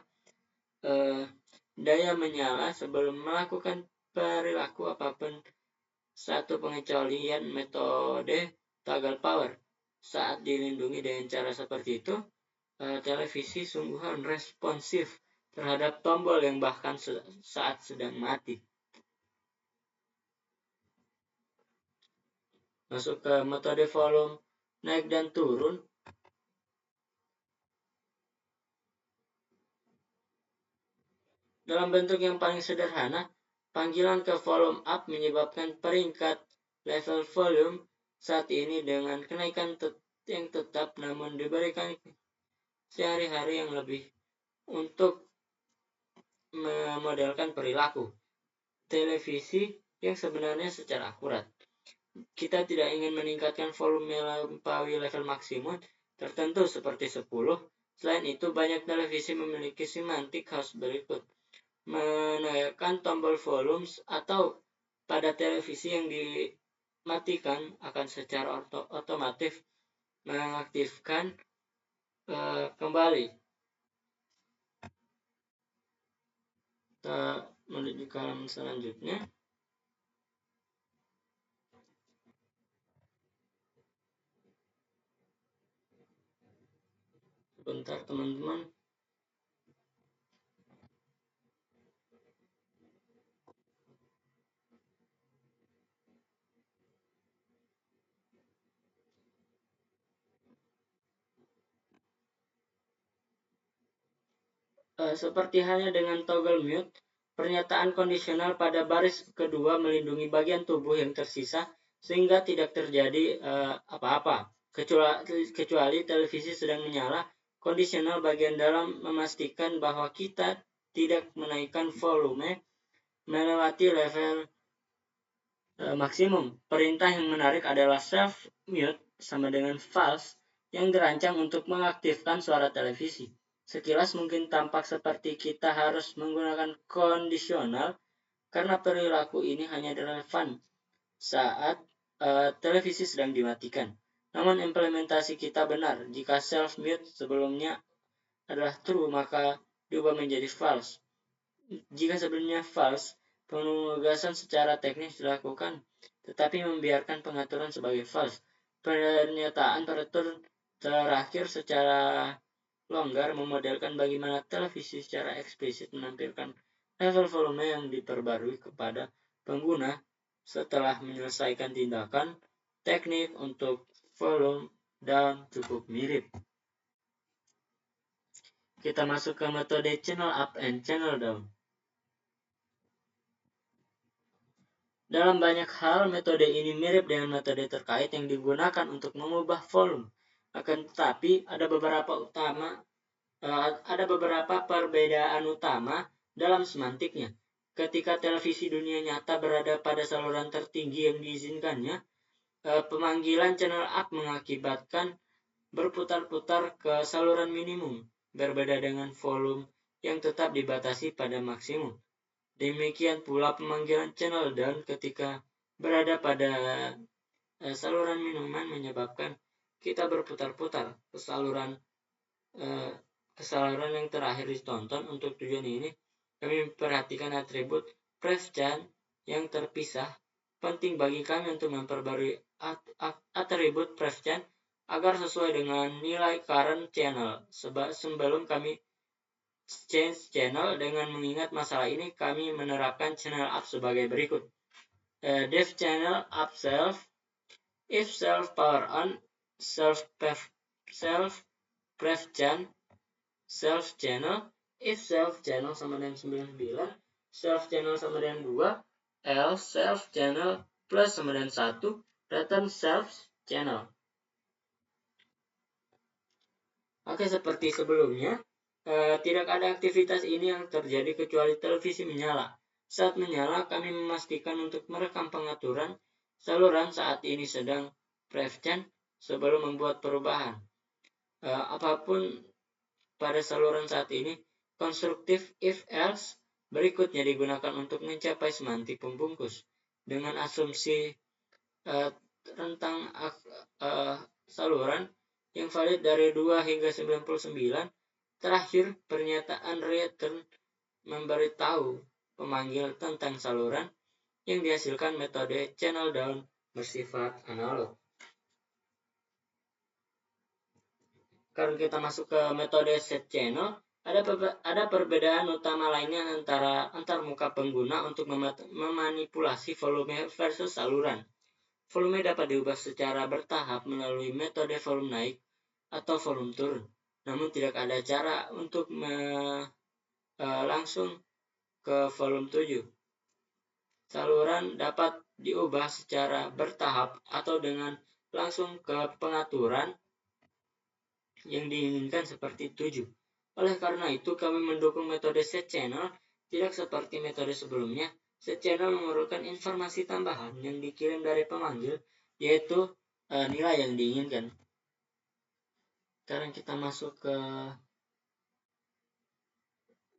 daya menyala sebelum melakukan perilaku apapun. Satu pengecualian metode toggle power. Saat dilindungi dengan cara seperti itu, televisi sungguhan responsif terhadap tombol yang bahkan saat sedang mati. Masuk ke metode volume naik dan turun. Dalam bentuk yang paling sederhana, panggilan ke volume up menyebabkan peringkat level volume saat ini dengan kenaikan yang tetap, namun diberikan sehari-hari yang lebih untuk memodelkan perilaku televisi yang sebenarnya secara akurat. Kita tidak ingin meningkatkan volume melampaui level maksimum tertentu seperti 10. Selain itu, banyak televisi memiliki semantik khas berikut. Menaikkan tombol volume atau pada televisi yang dimatikan akan secara otomatis mengaktifkan kembali. Kita menuju ke halaman selanjutnya. Sebentar teman-teman. Seperti halnya dengan toggle mute, pernyataan kondisional pada baris kedua melindungi bagian tubuh yang tersisa sehingga tidak terjadi apa-apa. Kecuali televisi sedang menyala, kondisional bagian dalam memastikan bahwa kita tidak menaikkan volume melewati level maksimum. Perintah yang menarik adalah self mute sama dengan false yang dirancang untuk mengaktifkan suara televisi. Sekilas mungkin tampak seperti kita harus menggunakan kondisional karena perilaku ini hanya relevan saat televisi sedang dimatikan. Namun implementasi kita benar. Jika self mute sebelumnya adalah true, maka diubah menjadi false. Jika sebelumnya false, penugasan secara teknis dilakukan, tetapi membiarkan pengaturan sebagai false. Pernyataan peretur terakhir secara longgar memodelkan bagaimana televisi secara eksplisit menampilkan level volume yang diperbarui kepada pengguna setelah menyelesaikan tindakan teknik untuk volume down cukup mirip. Kita masuk ke metode channel up and channel down. Dalam banyak hal, metode ini mirip dengan metode terkait yang digunakan untuk mengubah volume. Akan tetapi, ada beberapa perbedaan utama dalam semantiknya. Ketika televisi dunia nyata berada pada saluran tertinggi yang diizinkannya, pemanggilan channel up mengakibatkan berputar-putar ke saluran minimum, berbeda dengan volume yang tetap dibatasi pada maksimum. Demikian pula pemanggilan channel down ketika berada pada saluran minuman menyebabkan kita berputar-putar ke saluran yang terakhir ditonton. Untuk tujuan ini, kami memperhatikan atribut prefchan yang terpisah. Penting bagi kami untuk memperbarui atribut prefchan agar sesuai dengan nilai current channel. Sebelum kami change channel, dengan mengingat masalah ini, kami menerapkan channel up sebagai berikut. Def channel up self, if self power on, self prefchan, self channel, if self channel sama dengan 99, self channel sama dengan 2, else self channel plus sama dengan 1, return self channel. Oke, seperti sebelumnya, tidak ada aktivitas ini yang terjadi kecuali televisi menyala. Saat menyala, kami memastikan untuk merekam pengaturan saluran saat ini sedang prefchan sebelum membuat perubahan. Apapun pada saluran saat ini, konstruktif if-else berikutnya digunakan untuk mencapai semantik pembungkus. Dengan asumsi tentang saluran yang valid dari 2 hingga 99, terakhir pernyataan return memberitahu pemanggil tentang saluran yang dihasilkan metode channel down bersifat analog. Kalau kita masuk ke metode set channel, ada perbedaan utama lainnya antar muka pengguna untuk memanipulasi volume versus saluran. Volume dapat diubah secara bertahap melalui metode volume naik atau volume turun. Namun tidak ada cara untuk langsung ke volume 7. Saluran dapat diubah secara bertahap atau dengan langsung ke pengaturan yang diinginkan seperti 7. Oleh karena itu, kami mendukung metode set channel. Tidak seperti metode sebelumnya, set channel memerlukan informasi tambahan yang dikirim dari pemanggil, yaitu nilai yang diinginkan. Sekarang kita masuk ke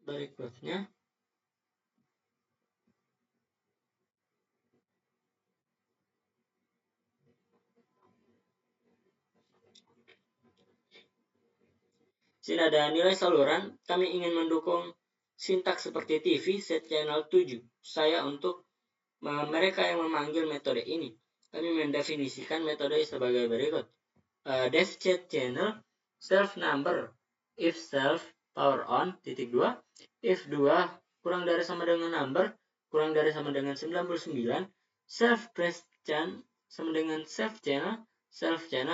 berikutnya. Sini ada nilai saluran. Kami ingin mendukung sintaks seperti TV set channel 7. Saya untuk mereka yang memanggil metode ini. Kami mendefinisikan metode sebagai berikut. Def set channel self number if self power on (2), if 2 kurang dari sama dengan number kurang dari sama dengan 99, self prefchan sama dengan self channel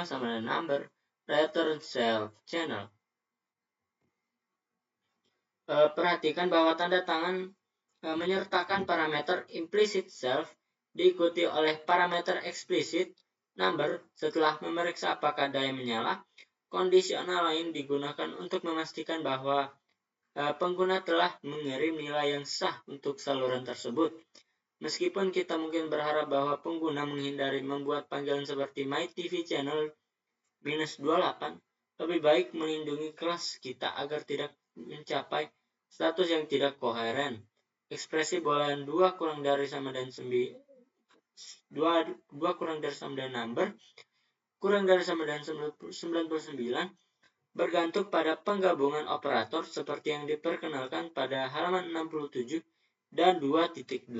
sama dengan number, return self channel. Perhatikan bahwa tanda tangan menyertakan parameter implicit self diikuti oleh parameter explicit number. Setelah memeriksa apakah daya menyala, kondisional lain digunakan untuk memastikan bahwa pengguna telah mengirim nilai yang sah untuk saluran tersebut. Meskipun kita mungkin berharap bahwa pengguna menghindari membuat panggilan seperti My TV Channel -28, lebih baik melindungi kelas kita agar tidak mencapai status yang tidak koheren. Ekspresi boolean 2 kurang dari sama dengan 2 kurang dari sama dengan number kurang dari sama dengan 99 bergantung pada penggabungan operator seperti yang diperkenalkan pada halaman 67 dan 2.8.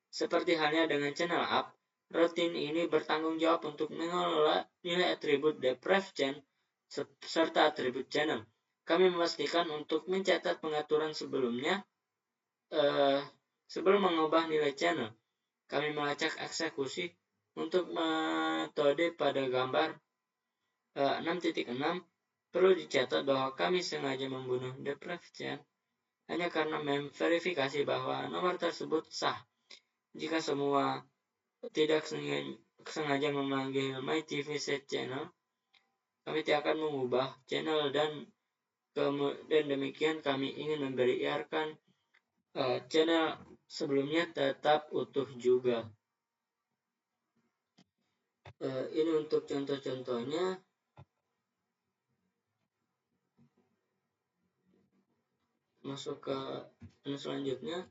Seperti halnya dengan channel up, rutin ini bertanggung jawab untuk mengelola nilai atribut prefchan serta atribut channel. Kami memastikan untuk mencatat pengaturan sebelumnya sebelum mengubah nilai channel. kami melacak eksekusi untuk metode pada gambar 6.6. Perlu dicatat bahwa kami sengaja membunuh the previous hanya karena memverifikasi bahwa nomor tersebut sah. Jika semua tidak sengaja memanggil my TV set channel, kami tidak akan mengubah channel dan demikian kami ingin membiarkan channel sebelumnya tetap utuh juga. Ini untuk contoh-contohnya. Masuk ke selanjutnya.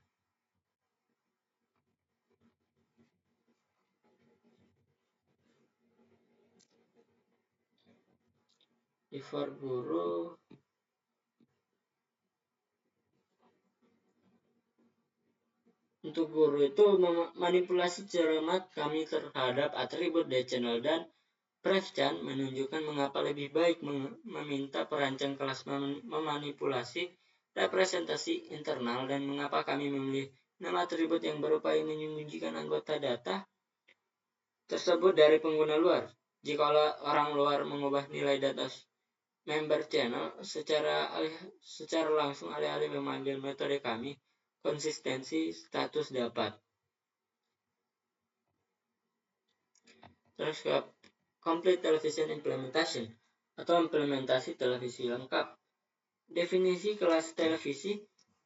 For guru, untuk guru itu manipulasi cermat kami terhadap atribut the channel dan Prevchan menunjukkan mengapa lebih baik meminta perancang kelas memanipulasi representasi internal dan mengapa kami memilih nama atribut yang berupaya menyembunyikan anggota data tersebut dari pengguna luar. Jika orang luar mengubah nilai data member channel secara langsung alih-alih memanggil metode kami, konsistensi status dapat. Terus ke Complete Television Implementation atau implementasi televisi lengkap. Definisi kelas televisi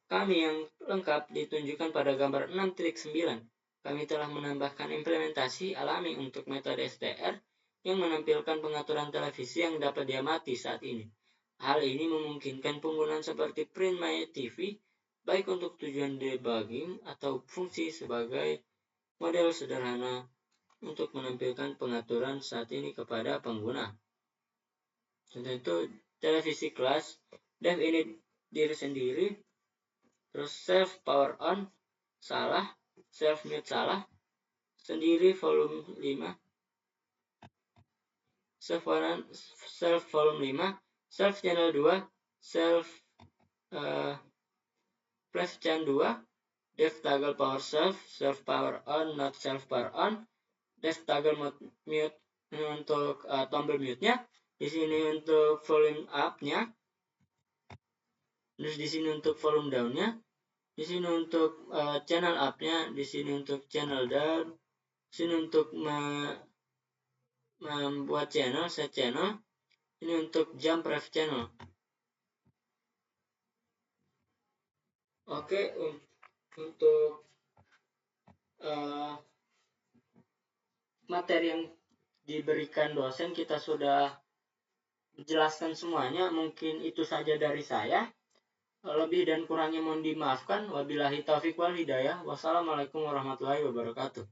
kami yang lengkap ditunjukkan pada gambar 6.9. Kami telah menambahkan implementasi alami untuk metode STR yang menampilkan pengaturan televisi yang dapat diamati saat ini. Hal ini memungkinkan penggunaan seperti Print My TV baik untuk tujuan debugging atau fungsi sebagai model sederhana untuk menampilkan pengaturan saat ini kepada pengguna. Contoh itu televisi kelas, dev ini diri sendiri, terus self power on salah, self mute salah, sendiri volume 5, self volume 5, self channel 2, self flash chan 2, dev toggle power self power on not self power on, dev toggle mute untuk tombol mute-nya, di sini untuk volume up-nya, terus di sini untuk volume down-nya, di sini untuk channel up-nya, di sini untuk channel down, di sini untuk membuat channel, set channel, ini untuk jump ref channel. Oke, untuk materi yang diberikan dosen kita sudah menjelaskan semuanya. Mungkin itu saja dari saya. Lebih dan kurangnya mohon dimaafkan. Wabillahi taufiq wal hidayah. Wassalamualaikum warahmatullahi wabarakatuh.